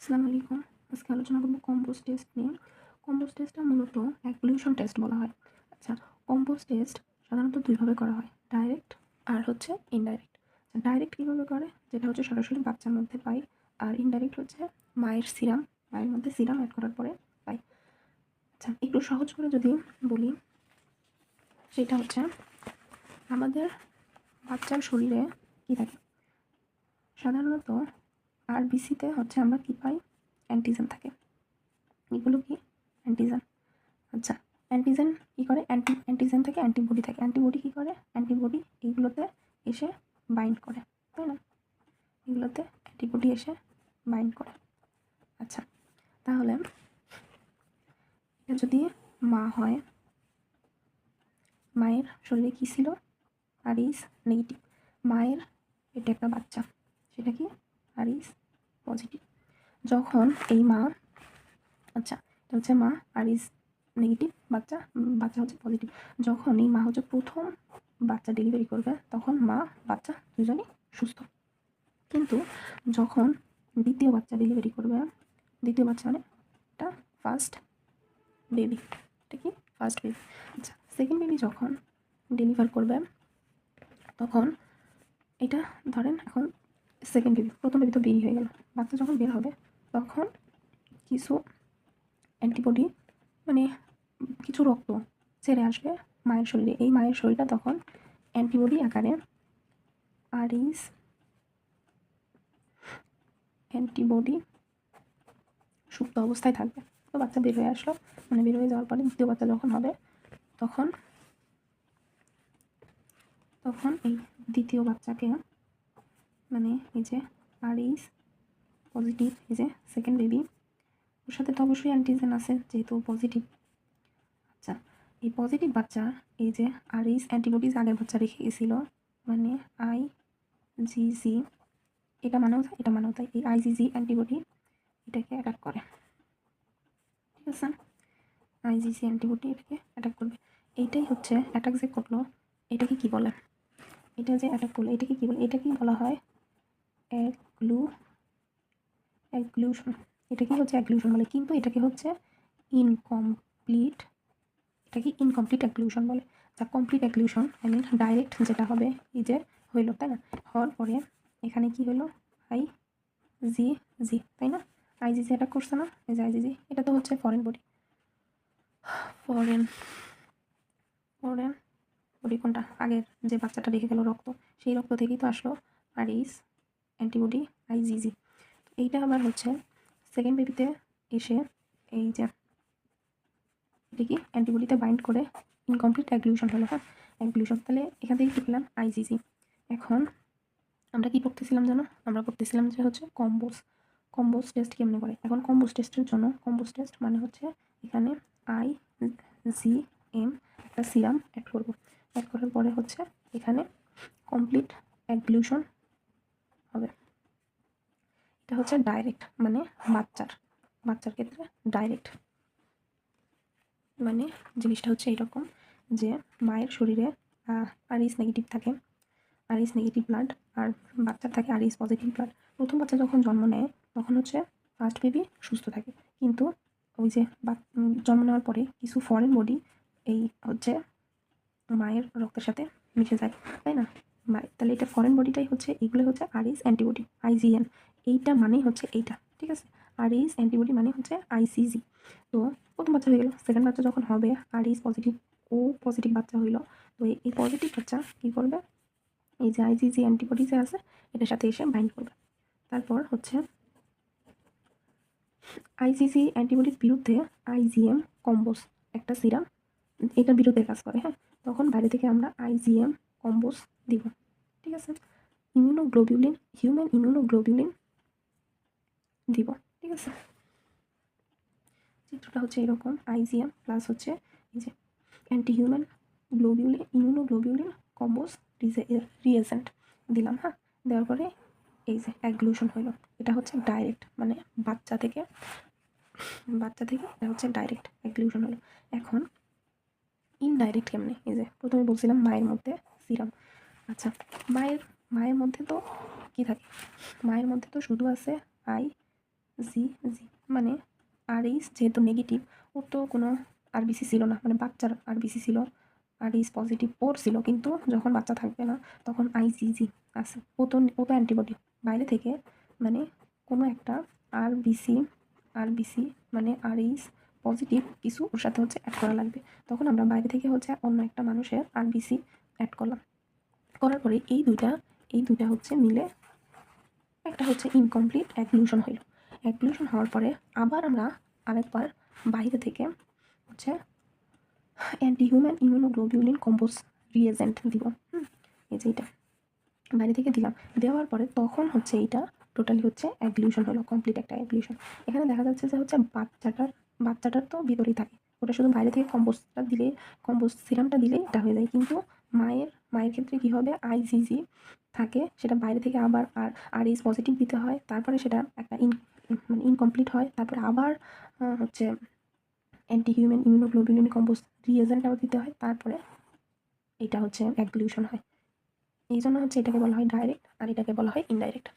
আসসালামু আলাইকুম। আজকে আলোচনা করব কম্পোজ টেস্ট নিয়ে। কম্পোজ টেস্টটা মূলত অ্যাক্লুশন টেস্ট বলা হয়। আচ্ছা, কম্পোজ টেস্ট সাধারণত ২ ভাবে করা হয়। ডাইরেক্ট আর হচ্ছে ইনডাইরেক্ট। ডাইরেক্ট কীভাবে করে? যেটা হচ্ছে সরাসরি বাচ্চার মধ্যে পাই। আর ইনডাইরেক্ট হচ্ছে মায়ের সিরাম, মায়ের মধ্যে সিরাম এড করার পরে পাই। আচ্ছা, একটু সহজ করে যদি বলি, সেটা হচ্ছে আমাদের বাচ্চার শরীরে কী থাকে? সাধারণত আরবিসিতে হচ্ছে আমরা কী পাই? অ্যান্টিজেন থাকে। এগুলো কি? অ্যান্টিজেন। আচ্ছা, অ্যান্টিজেন কী করে? অ্যান্টিজেন থেকে অ্যান্টিবডি থাকে। অ্যান্টিবডি কী করে? অ্যান্টিবডি এইগুলোতে এসে বাইন্ড করে, তাই না? এগুলোতে অ্যান্টিবডি এসে বাইন্ড করে। আচ্ছা, তাহলে এটা যদি মা হয়, মায়ের শরীরে কী ছিল? আরইস নেগেটিভ। মায়ের পেটে একটা বাচ্চা, সেটা কি? আরইস পজিটিভ। যখন এই মা, আচ্ছা, এটা হচ্ছে মা আরইস নেগেটিভ, বাচ্চা বাচ্চা হচ্ছে পজিটিভ। যখন এই মা হচ্ছে প্রথম বাচ্চা ডেলিভারি করবে, তখন মা বাচ্চা দুজনই সুস্থ। কিন্তু যখন দ্বিতীয় বাচ্চা ডেলিভারি করবে, দ্বিতীয় বাচ্চা মানে এটা ফার্স্ট বেবি, এটা কি? First baby. আচ্ছা, সেকেন্ড বেবি যখন ডেলিভার করবে, তখন এটা ধরেন এখন সেকেন্ড বেবি, প্রথম বেবি তো বেরিয়ে হয়ে গেল, বাচ্চা যখন বের হবে তখন কিছু অ্যান্টিবডি মানে কিছু রক্ত ছেড়ে আসবে মায়ের শরীরে। এই মায়ের শরীরটা তখন অ্যান্টিবডি আকারে আরইস অ্যান্টিবডি সুপ্ত অবস্থায় থাকবে। তো বাচ্চা বের হয়ে আসলো, মানে বের হয়ে যাওয়ার পরে দ্বিতীয় বাচ্চা যখন হবে, তখন তখন এই দ্বিতীয় বাচ্চাকে, মানে এই যে আরইস পজিটিভ, এই যে সেকেন্ড বেবি, ওর সাথে তো অবশ্যই অ্যান্টিজেন আছে যেহেতু পজিটিভ। আচ্ছা, এই পজিটিভ বাচ্চা, এই যে আরইস অ্যান্টিবডিজ আগের বাচ্চা রেখে গেছিল, মানে আইজিজি, এটা মানেও তাই, এটা মানেও তাই। এই আইজিজি অ্যান্টিবডি এটাকে অ্যাটাক করে, ঠিক আছে? আইজিজি অ্যান্টিবডি এটাকে অ্যাটাক করবে। এইটাই হচ্ছে অ্যাটাক যে করলো, এটাকে কি বলে? এটা যে অ্যাটাক করলো এটাকে কি বলে? এটাকেই বলা হয় অ্যাগ্লুশন। এটাকেই হচ্ছে অ্যাগ্লুশন বলে, কিন্তু এটাকে হচ্ছে ইনকমপ্লিট, এটাকে ইনকমপ্লিট অ্যাগ্লুশন বলে। যা কমপ্লিট অ্যাগ্লুশন আই মিন ডাইরেক্ট যেটা হবে, এই যে হইলো, তাই না? হওয়ার পরে এখানে কি হলো? আইজিজি, তাই না? আইজিজি অ্যাটাক করছে না? এই যে আইজিজি, এটা তো হচ্ছে foreign body. Foreign foreign body কোনটা? আগের যে বাচ্চাটা রেখে গেল রক্ত, সেই রক্ত থেকেই তো আসলো আরইস অ্যান্টিবডি আইজিজি। তো এইটা আবার হচ্ছে সেকেন্ড বেবিতে এসে এই যে এটা কি অ্যান্টিবডিতে বাইন্ড করে ইনকমপ্লিট অ্যাগ্লুশন হলো। হ্যাঁ, অ্যাগ্লুশন। তাহলে এখান থেকে কী পেলাম? আইজিজি। এখন আমরা কি করতেছিলাম জানো? আমরা করতেছিলাম যে হচ্ছে কম্বোজ টেস্ট কেমনে করে। এখন কম্বোজ টেস্টের জন্য, কম্বোজ টেস্ট মানে হচ্ছে এখানে আইজিএম একটা সিরাম অ্যাড করব। অ্যাড করার পরে হচ্ছে এখানে কমপ্লিট অ্যাগ্লুশন হবে। এটা হচ্ছে ডাইরেক্ট, মানে বাচ্চার ক্ষেত্রে ডাইরেক্ট, মানে জিনিসটা হচ্ছে এরকম যে মায়ের শরীরে আরইস নেগেটিভ থাকে, আরইস নেগেটিভ ব্লাড, আর বাচ্চার থাকে আরইস পজিটিভ ব্লাড। প্রথম বাচ্চা যখন জন্ম নেয় তখন হচ্ছে ফার্স্ট বেবি সুস্থ থাকে, কিন্তু ওই যে জন্ম নেওয়ার পরে কিছু ফরেন বডি এই হচ্ছে মায়ের রক্তের সাথে মিশে যায়, তাই না? তাহলে এটা ফরেন বডিটাই হচ্ছে, এগুলো হচ্ছে আরইস অ্যান্টিবডি আইজিএন। এইটা মানেই হচ্ছে এইটা, ঠিক আছে? আরইস অ্যান্টিবডি মানে হচ্ছে আইসিজি। তো প্রথম বাচ্চা হয়ে গেল, সেকেন্ড বাচ্চা যখন হবে আরইস পজিটিভ, ও পজিটিভ বাচ্চা হইলো। তো এই পজিটিভ বাচ্চা কী করবে? এই যে আইজিজি অ্যান্টিবডি যে আছে এটার সাথে এসে বাইন্ড করবে। তারপর হচ্ছে আইজিজি অ্যান্টিবডির বিরুদ্ধে আইজিএম কম্বোজ একটা সিরাম এটার বিরুদ্ধে কাজ করে। হ্যাঁ, তখন বাইরে থেকে আমরা আইজিএম কম্বোজ দিব, ঠিক আছে? ইমিউনোগ্লোবিউলিন, হিউম্যান ইমিউনোগ্লোবিউলিন দিব, ঠিক আছে? চিত্রটা হচ্ছে এরকম, আইজিএম প্লাস হচ্ছে এই যে অ্যান্টি হিউম্যান গ্লোবিউলিন, ইমিউনোগ্লোবিউলিন কম্বোজ রিএজেন্ট দিলাম। হ্যাঁ, দেওয়ার পরে এই যে অ্যাগ্লুশন হলো। এটা হচ্ছে ডাইরেক্ট, মানে বাচ্চা থেকে এটা হচ্ছে ডাইরেক্ট অ্যাগ্লুশন হলো। এখন ইনডাইরেক্ট কেমনে? এই যে প্রথমে বলছিলাম মায়ের মধ্যে সিরাম। আচ্ছা, মায়ের মায়ের মধ্যে তো কী থাকে? মায়ের মধ্যে তো শুধু আছে জি জি মানে আরএইচ যেহেতু নেগেটিভ, ওর তো কোনো আরবিসি ছিল না, মানে বাচ্চার আরবিসি ছিল, আরএইচ পজিটিভ ওর ছিল, কিন্তু যখন বাচ্চা থাকবে না তখন আইজিজি আছে, ও তো অ্যান্টিবডি বাইরে থেকে, মানে কোনো একটা আরবিসি আরবিসি মানে আরএইচ পজিটিভ কিছু ওর সাথে হচ্ছে অ্যাড করা লাগবে। তখন আমরা বাইরে থেকে হচ্ছে অন্য একটা মানুষের আরবিসি অ্যাড করলাম, করার পরে এই দুইটা হচ্ছে মিলে একটা হচ্ছে ইনকমপ্লিট অ্যাগ্লুশন হইল। অ্যাগ্লুশন হওয়ার পরে আবার আমরা আরেকবার বাইরে থেকে হচ্ছে অ্যান্টিহিউম্যান ইমিউনোগ্লোবিউলিন কম্পোজ রিয়েজেন্ট দিব। এই যে এটা বাইরে থেকে দিলাম, দেওয়ার পরে তখন হচ্ছে এইটা টোটালি হচ্ছে অ্যাগ্লুশন হলো, কমপ্লিট একটা অ্যাগ্লুশন। এখানে দেখা যাচ্ছে যে হচ্ছে বাচ্চাটার তো ভিতরেই থাকে, ওটা শুধু বাইরে থেকে কম্পোস্টটা দিলে, কম্পোস্ট সিরামটা দিলেই এটা হয়ে যায়। কিন্তু মায়ের ক্ষেত্রে কী হবে, আইজিজি থাকে, সেটা বাইরে থেকে আবার আরএইচ পজিটিভ দিতে হয়, তারপরে সেটা একটা মানে ইনকমপ্লিট হয়, তারপরে আবার হচ্ছে অ্যান্টিহিউম্যান ইমিউনোগ্লোবিউলিন কম্পোজ রিয়েজেন্টটাও দিতে হয়, তারপরে এটা হচ্ছে অ্যাগ্লুশন হয়। এই জন্য হচ্ছে এটাকে বলা হয় ডাইরেক্ট আর এটাকে বলা হয় ইনডাইরেক্ট।